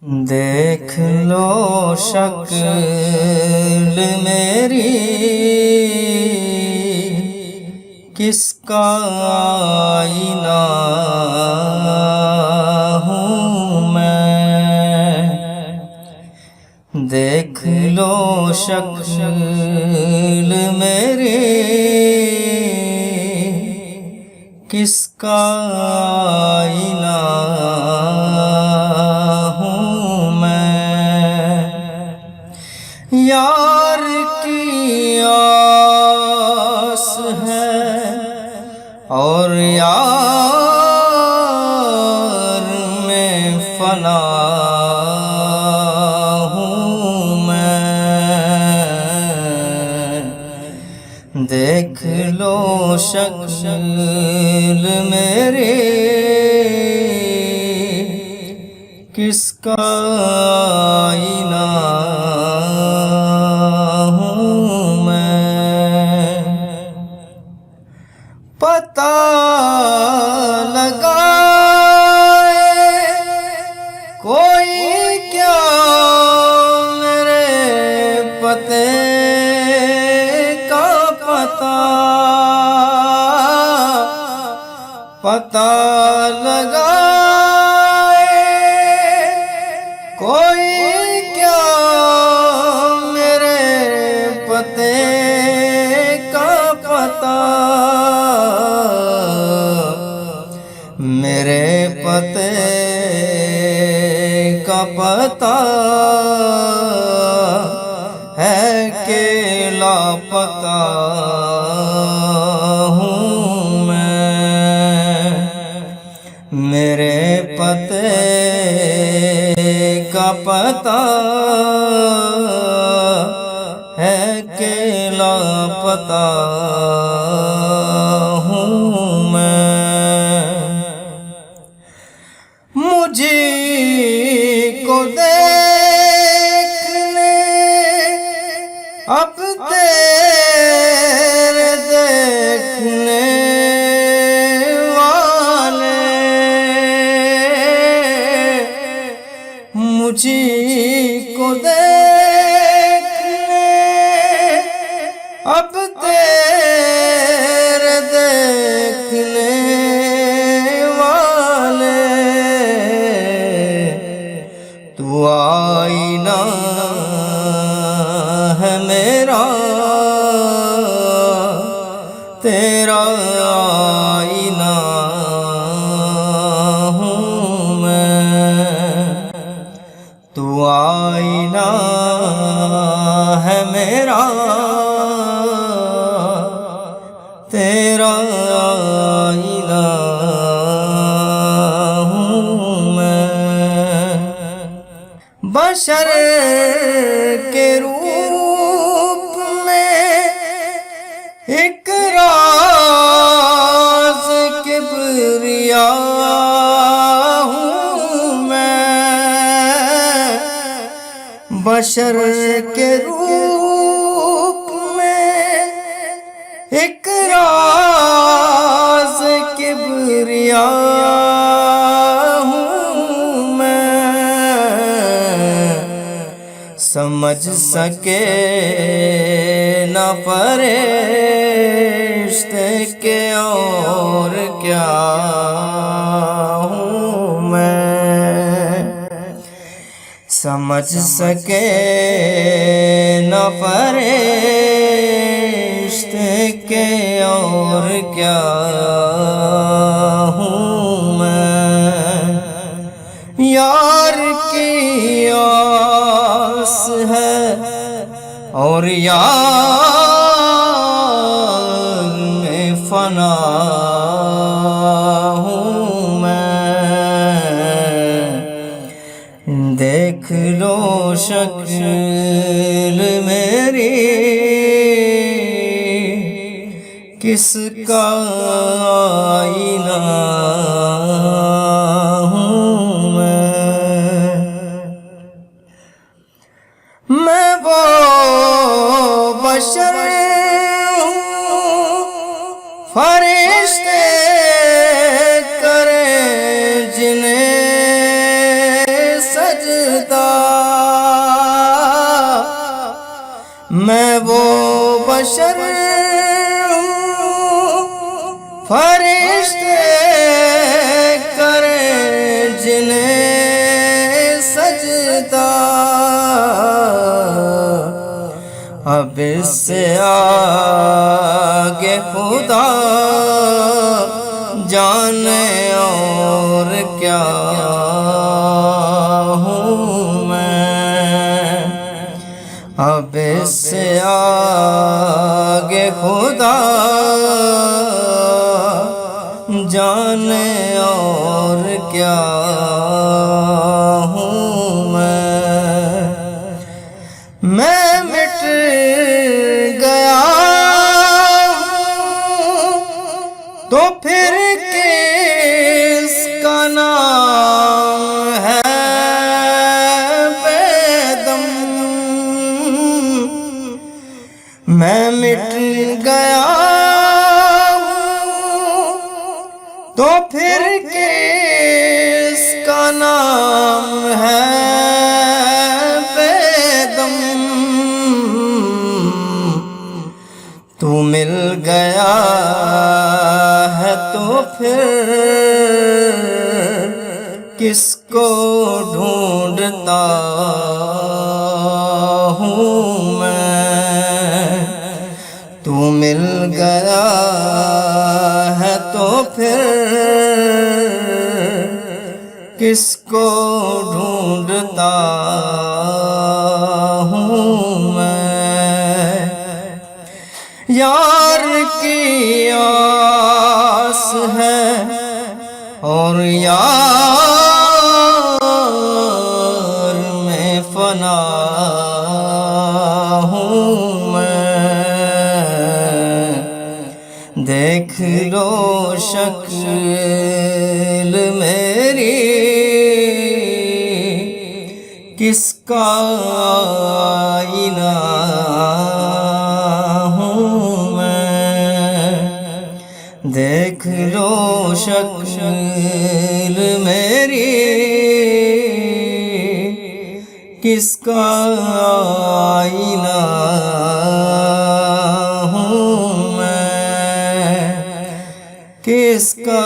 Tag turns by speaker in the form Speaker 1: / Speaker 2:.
Speaker 1: دیکھ لو شکل میری کس کا آئینہ ہوں میں، دیکھ لو شکل میری کس کا آئینہ ہوں میں، یار کی آس ہے اور یار میں فنا ہوں میں، دیکھ لو شکل میری کس کا آئینہ ہوں میں، پتہ لگائے کوئی کیا میرے پتے کا پتہ لگائے کوئی کیا میرے پتے کا پتہ، میرے پتے کا پتہ ہے کہ لاپتہ ہوں میں، میرے پتے کا پتہ ہے کہ لاپتہ ہوں میں، مجھے کو دیکھنے اب تیرے دیکھنے والے، مجھے کو دیکھنے اب تیرے دیکھنے والے، تو آئینہ ہے میرا تیرا آئینہ ہوں میں، تو آئینہ ہے میرا تیرا آئینہ ہوں میں، بشر کے روپ میں ایک راز کبریا ہوں میں، بشر کے روپ میں ایک راز کبریا ہوں میں، سمجھ سکے نہ فرشتے کہ اور کیا ہوں میں، سمجھ سکے نہ فرشتے کہ اور کیا ہوں میں، یار کی آس ہے اور یار میں فنا ہوں میں، دیکھ لو شکل میری کس کا آئینہ ہوں میں وہ بشر ہوں فرشتے کریں جنہیں سجدہ میں وہ بشر ہوں فرشتے کریں جنہیں سجدہ اب اس سے آگے خدا جانے اور کیا ہوں میں اب اس سے آگے خدا جانے اور کیا ہوں میں مٹ گیا تو پھر کس کا نام ہے بیدم میں مٹ گیا تو پھر کس کا نام ہے بیدم تو مل گیا ہے تو پھر کس کو ڈھونڈتا ہوں میں تو مل گیا ہے تو پھر کس کو ڈھونڈتا ہوں میں یار کی آس ہے اور یار میں فنا ہوں میں دیکھ لو شکل میری کس کا آئینہ دیکھ لو شکل میری کس کا آئینہ ہوں میں کس کا